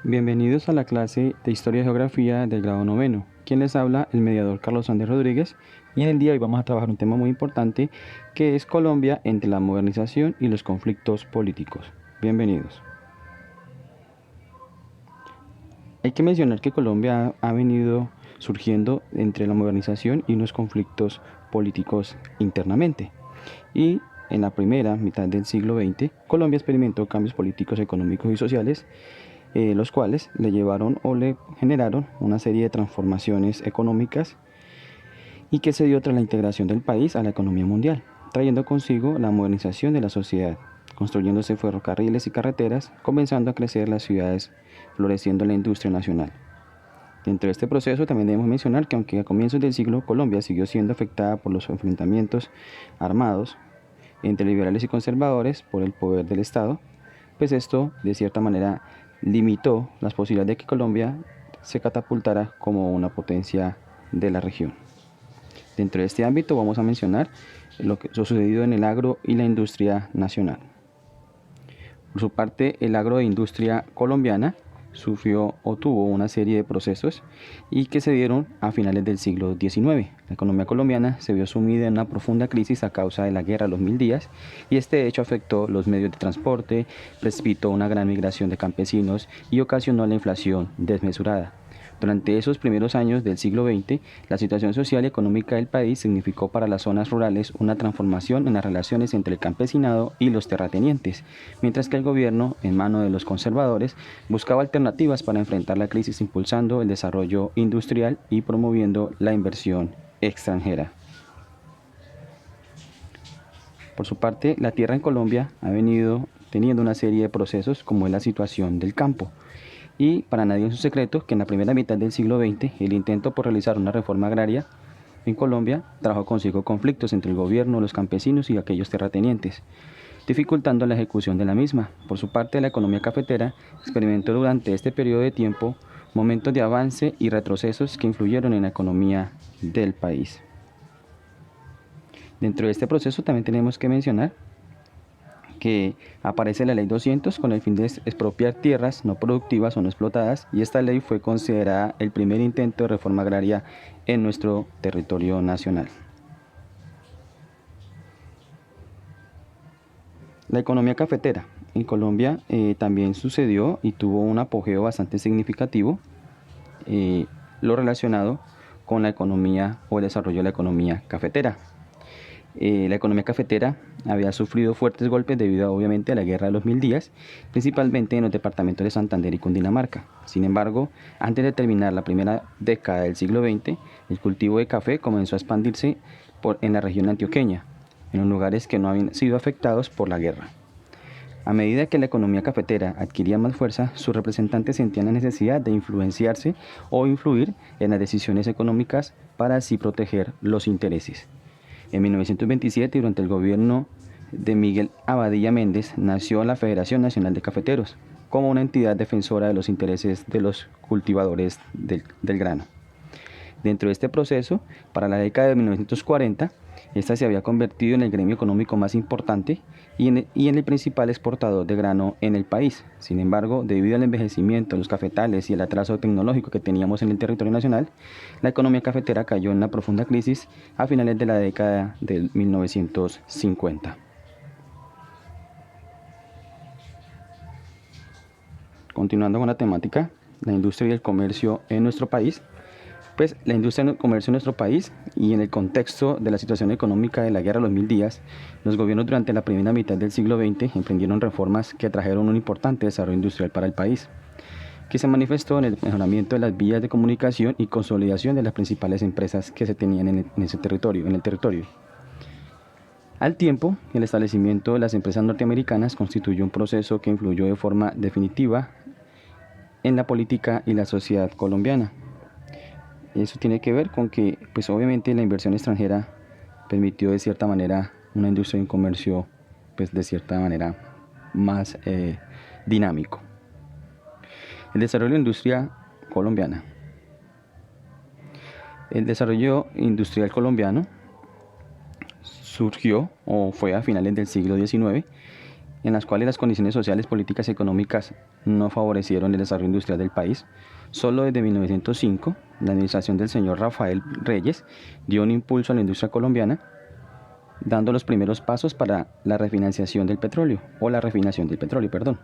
Bienvenidos a la clase de Historia y Geografía del grado noveno. Quien les habla, el mediador Carlos Andrés Rodríguez, y en el día de hoy vamos a trabajar un tema muy importante que es Colombia entre la modernización y los conflictos políticos. Bienvenidos. Hay que mencionar que Colombia ha venido surgiendo entre la modernización y unos conflictos políticos internamente. Y en la primera mitad del siglo XX, Colombia experimentó cambios políticos, económicos y sociales, los cuales le llevaron o le generaron una serie de transformaciones económicas y que se dio tras la integración del país a la economía mundial, trayendo consigo la modernización de la sociedad, construyéndose ferrocarriles y carreteras, comenzando a crecer las ciudades, floreciendo la industria nacional. Dentro de este proceso también debemos mencionar que aunque a comienzos del siglo Colombia siguió siendo afectada por los enfrentamientos armados entre liberales y conservadores por el poder del Estado, pues esto de cierta manera limitó las posibilidades de que Colombia se catapultara como una potencia de la región. Dentro de este ámbito vamos a mencionar lo que ha sucedido en el agro y la industria nacional. Por su parte, el agro e industria colombiana sufrió o tuvo una serie de procesos y que se dieron a finales del siglo XIX. La economía colombiana se vio sumida en una profunda crisis a causa de la guerra de los 1000 días y este hecho afectó los medios de transporte, precipitó una gran migración de campesinos y ocasionó la inflación desmesurada. Durante esos primeros años del siglo XX, la situación social y económica del país significó para las zonas rurales una transformación en las relaciones entre el campesinado y los terratenientes, mientras que el gobierno, en manos de los conservadores, buscaba alternativas para enfrentar la crisis impulsando el desarrollo industrial y promoviendo la inversión extranjera. Por su parte, la tierra en Colombia ha venido teniendo una serie de procesos como es la situación del campo. Y para nadie es un secreto que en la primera mitad del siglo XX el intento por realizar una reforma agraria en Colombia trajo consigo conflictos entre el gobierno, los campesinos y aquellos terratenientes, dificultando la ejecución de la misma. Por su parte, la economía cafetera experimentó durante este periodo de tiempo momentos de avance y retrocesos que influyeron en la economía del país. Dentro de este proceso también tenemos que mencionar que aparece la Ley 200 con el fin de expropiar tierras no productivas o no explotadas, y esta ley fue considerada el primer intento de reforma agraria en nuestro territorio nacional. La economía cafetera en Colombia también sucedió y tuvo un apogeo bastante significativo, lo relacionado con la economía o el desarrollo de la economía cafetera. La economía cafetera había sufrido fuertes golpes debido obviamente a la guerra de los 1000 días, principalmente en los departamentos de Santander y Cundinamarca. Sin embargo, antes de terminar la primera década del siglo XX, el cultivo de café comenzó a expandirse en la región antioqueña, en los lugares que no habían sido afectados por la guerra. A medida que la economía cafetera adquiría más fuerza, sus representantes sentían la necesidad de influenciarse o influir en las decisiones económicas para así proteger los intereses. En 1927, durante el gobierno de Miguel Abadía Méndez, nació la Federación Nacional de Cafeteros, como una entidad defensora de los intereses de los cultivadores del grano. Dentro de este proceso, para la década de 1940, esta se había convertido en el gremio económico más importante y en el principal exportador de grano en el país. Sin embargo, debido al envejecimiento de los cafetales y el atraso tecnológico que teníamos en el territorio nacional, la economía cafetera cayó en una profunda crisis a finales de la década de 1950. Continuando con la temática, la industria y el comercio en nuestro país. Pues la industria del comercio en nuestro país y en el contexto de la situación económica de la guerra de los 1000 días, los gobiernos durante la primera mitad del siglo XX emprendieron reformas que trajeron un importante desarrollo industrial para el país, que se manifestó en el mejoramiento de las vías de comunicación y consolidación de las principales empresas que se tenían en el territorio. Al tiempo, el establecimiento de las empresas norteamericanas constituyó un proceso que influyó de forma definitiva en la política y la sociedad colombiana. Eso tiene que ver con que, pues obviamente la inversión extranjera permitió de cierta manera una industria y un comercio, pues de cierta manera más dinámico. El desarrollo de la industria colombiana. El desarrollo industrial colombiano surgió o fue a finales del siglo XIX en las cuales las condiciones sociales, políticas y económicas no favorecieron el desarrollo industrial del país. Solo desde 1905, la administración del señor Rafael Reyes dio un impulso a la industria colombiana, dando los primeros pasos para la refinanciación del petróleo, o la refinación del petróleo, perdón,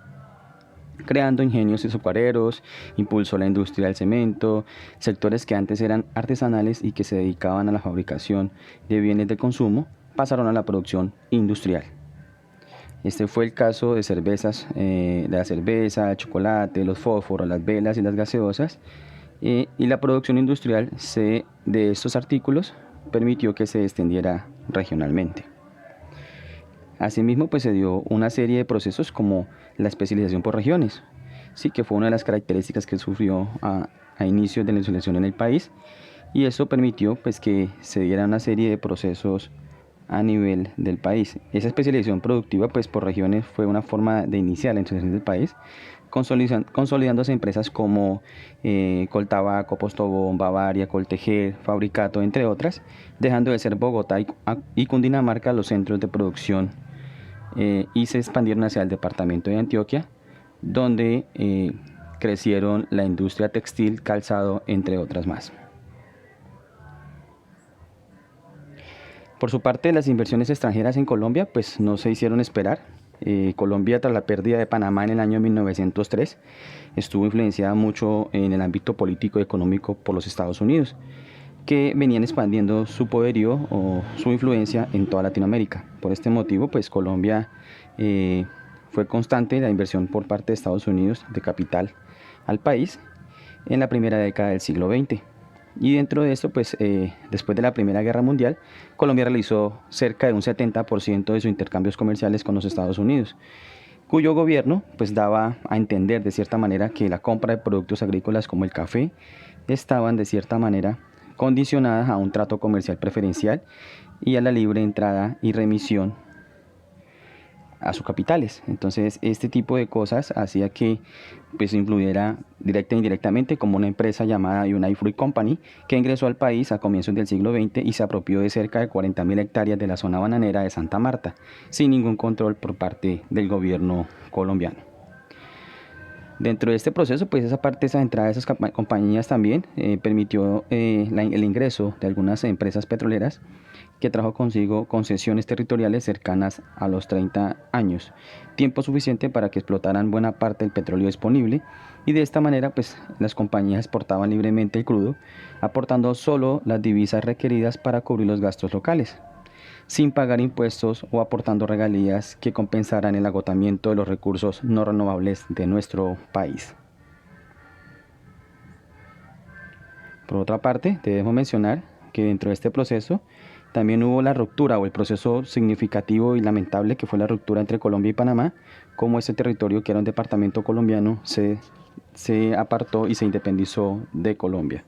creando ingenios azucareros, impulsó la industria del cemento, sectores que antes eran artesanales y que se dedicaban a la fabricación de bienes de consumo, pasaron a la producción industrial. Este fue el caso de cervezas, de la cerveza, el chocolate, los fósforos, las velas y las gaseosas, y la producción industrial de estos artículos permitió que se extendiera regionalmente. Asimismo, pues se dio una serie de procesos como la especialización por regiones, sí, que fue una de las características que sufrió a inicios de la industrialización en el país, y eso permitió pues que se diera una serie de procesos a nivel del país. Esa especialización productiva pues por regiones fue una forma de iniciar la industrialización del país, consolidándose empresas como Coltabaco, Postobón, Bavaria, Coltejer, Fabricato, entre otras, dejando de ser Bogotá y Cundinamarca los centros de producción, y se expandieron hacia el departamento de Antioquia, donde crecieron la industria textil, calzado, entre otras más. Por su parte, las inversiones extranjeras en Colombia pues no se hicieron esperar. Colombia, tras la pérdida de Panamá en el año 1903, estuvo influenciada mucho en el ámbito político y económico por los Estados Unidos, que venían expandiendo su poderío o su influencia en toda Latinoamérica. Por este motivo, pues Colombia fue constante la inversión por parte de Estados Unidos de capital al país en la primera década del siglo XX. Y dentro de esto, pues después de la Primera Guerra Mundial, Colombia realizó cerca de un 70% de sus intercambios comerciales con los Estados Unidos, cuyo gobierno pues daba a entender de cierta manera que la compra de productos agrícolas como el café estaban de cierta manera condicionadas a un trato comercial preferencial y a la libre entrada y remisión a sus capitales. Entonces este tipo de cosas hacía que pues influyera directa e indirectamente, como una empresa llamada United Fruit Company, que ingresó al país a comienzos del siglo XX y se apropió de cerca de 40.000 hectáreas de la zona bananera de Santa Marta, sin ningún control por parte del gobierno colombiano. Dentro de este proceso, pues esa entrada de esas compañías también permitió el ingreso de algunas empresas petroleras, que trajo consigo concesiones territoriales cercanas a los 30 años, tiempo suficiente para que explotaran buena parte del petróleo disponible, y de esta manera pues las compañías exportaban libremente el crudo, aportando solo las divisas requeridas para cubrir los gastos locales, sin pagar impuestos o aportando regalías que compensaran el agotamiento de los recursos no renovables de nuestro país. Por otra parte, debemos mencionar que dentro de este proceso también hubo la ruptura o el proceso significativo y lamentable que fue la ruptura entre Colombia y Panamá, como este territorio, que era un departamento colombiano, se apartó y se independizó de Colombia.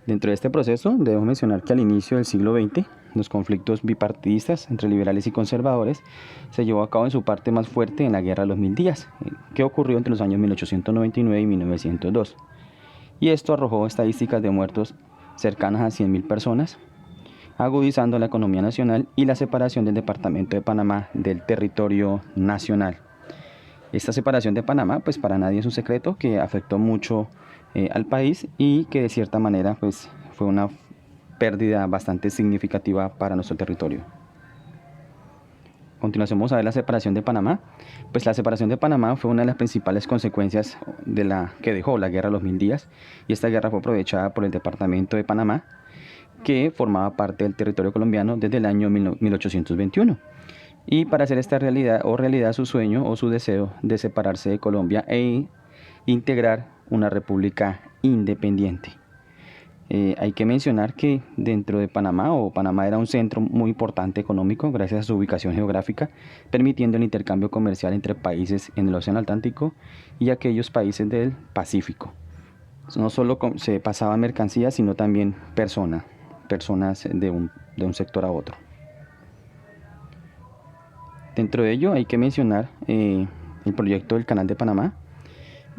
Dentro de este proceso debemos mencionar que al inicio del siglo XX, los conflictos bipartidistas entre liberales y conservadores se llevó a cabo en su parte más fuerte en la Guerra de los Mil Días, que ocurrió entre los años 1899 y 1902. Y esto arrojó estadísticas de muertos cercanas a 100.000 personas, agudizando la economía nacional y la separación del departamento de Panamá del territorio nacional. Esta separación de Panamá, pues para nadie es un secreto, que afectó mucho al país, y que de cierta manera pues fue una pérdida bastante significativa para nuestro territorio. A continuación vamos a ver la separación de Panamá. Pues la separación de Panamá fue una de las principales consecuencias de la que dejó la Guerra de los Mil Días, y esta guerra fue aprovechada por el departamento de Panamá, que formaba parte del territorio colombiano desde el año 1821. Y para hacer esta realidad su sueño o su deseo de separarse de Colombia e integrar una república independiente. Hay que mencionar que dentro de Panamá era un centro muy importante económico gracias a su ubicación geográfica, permitiendo el intercambio comercial entre países en el Océano Atlántico y aquellos países del Pacífico. No solo se pasaban mercancías, sino también personas de un sector a otro. Dentro de ello hay que mencionar el proyecto del Canal de Panamá,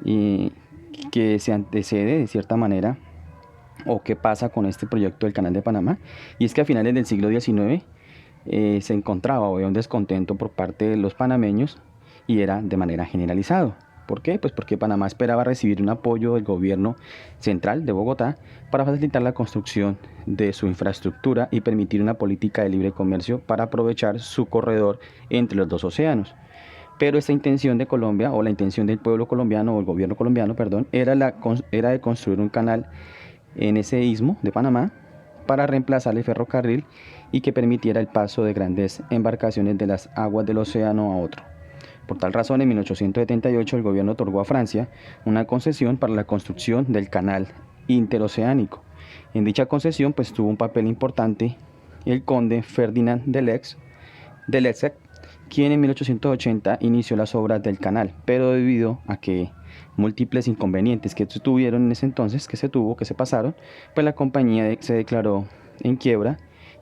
que se antecede de cierta manera, o qué pasa con este proyecto del Canal de Panamá, y es que a finales del siglo XIX se encontraba o había un descontento por parte de los panameños y era de manera generalizado. ¿Por qué? Pues porque Panamá esperaba recibir un apoyo del gobierno central de Bogotá para facilitar la construcción de su infraestructura y permitir una política de libre comercio para aprovechar su corredor entre los dos océanos. Pero esta intención de Colombia, o la intención del pueblo colombiano, o el gobierno colombiano, perdón, era de construir un canal en ese istmo de Panamá para reemplazar el ferrocarril y que permitiera el paso de grandes embarcaciones de las aguas del océano a otro. Por tal razón, en 1878 el gobierno otorgó a Francia una concesión para la construcción del canal interoceánico. En dicha concesión pues tuvo un papel importante el conde Ferdinand de Lesseps, quien en 1880 inició las obras del canal, pero debido a que múltiples inconvenientes que tuvieron en ese entonces, que se pasaron, pues la compañía se declaró en quiebra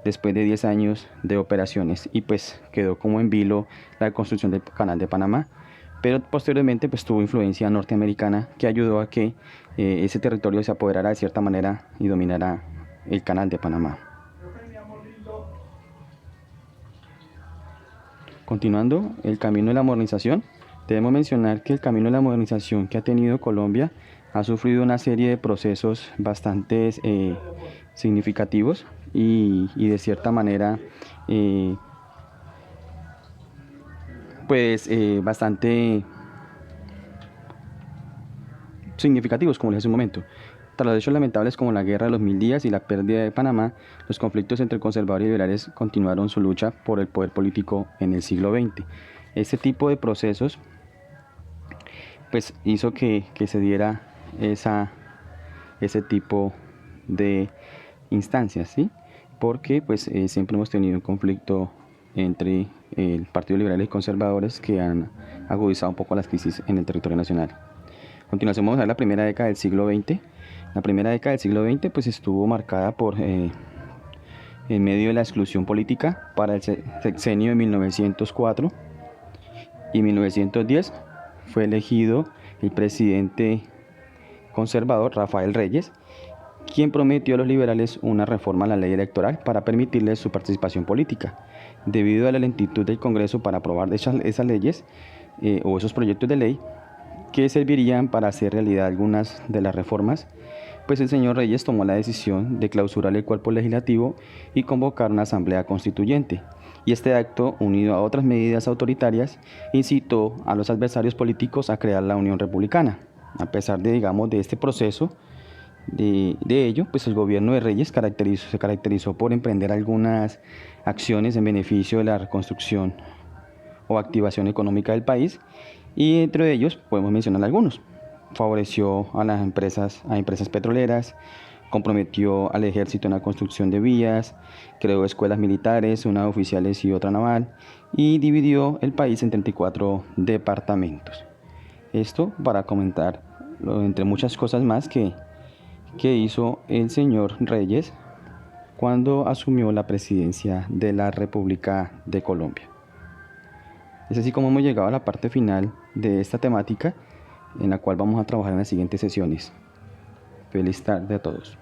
después de 10 años de operaciones y pues quedó como en vilo la construcción del canal de Panamá, pero posteriormente pues tuvo influencia norteamericana que ayudó a que ese territorio se apoderara de cierta manera y dominara el canal de Panamá. Continuando el camino de la modernización, debemos mencionar que el camino de la modernización que ha tenido Colombia ha sufrido una serie de procesos bastante significativos y de cierta manera bastante significativos, como les dije hace un momento. Tras los hechos lamentables como la Guerra de los Mil Días y la pérdida de Panamá, los conflictos entre conservadores y liberales continuaron su lucha por el poder político en el siglo XX. Este tipo de procesos pues hizo que se diera ese tipo de instancias, ¿sí? Porque pues siempre hemos tenido un conflicto entre el Partido Liberal y conservadores que han agudizado un poco las crisis en el territorio nacional. A continuación vamos a ver la primera década del siglo XX. La primera década del siglo XX pues estuvo marcada por en medio de la exclusión política para el sexenio de 1904 y 1910 fue elegido el presidente conservador Rafael Reyes, quien prometió a los liberales una reforma a la ley electoral para permitirles su participación política. Debido a la lentitud del Congreso para aprobar esas leyes o esos proyectos de ley que servirían para hacer realidad algunas de las reformas, pues el señor Reyes tomó la decisión de clausurar el cuerpo legislativo y convocar una asamblea constituyente. Y este acto, unido a otras medidas autoritarias, incitó a los adversarios políticos a crear la Unión Republicana. A pesar de, digamos, de este proceso, de ello, pues el gobierno de Reyes se caracterizó por emprender algunas acciones en beneficio de la reconstrucción o activación económica del país, y entre ellos podemos mencionar algunos. Favoreció a empresas petroleras, comprometió al ejército en la construcción de vías, creó escuelas militares, una de oficiales y otra naval, y dividió el país en 34 departamentos. Esto para comentar, entre muchas cosas más, que hizo el señor Reyes cuando asumió la presidencia de la República de Colombia. Es así como hemos llegado a la parte final de esta temática, en la cual vamos a trabajar en las siguientes sesiones. Feliz tarde a todos.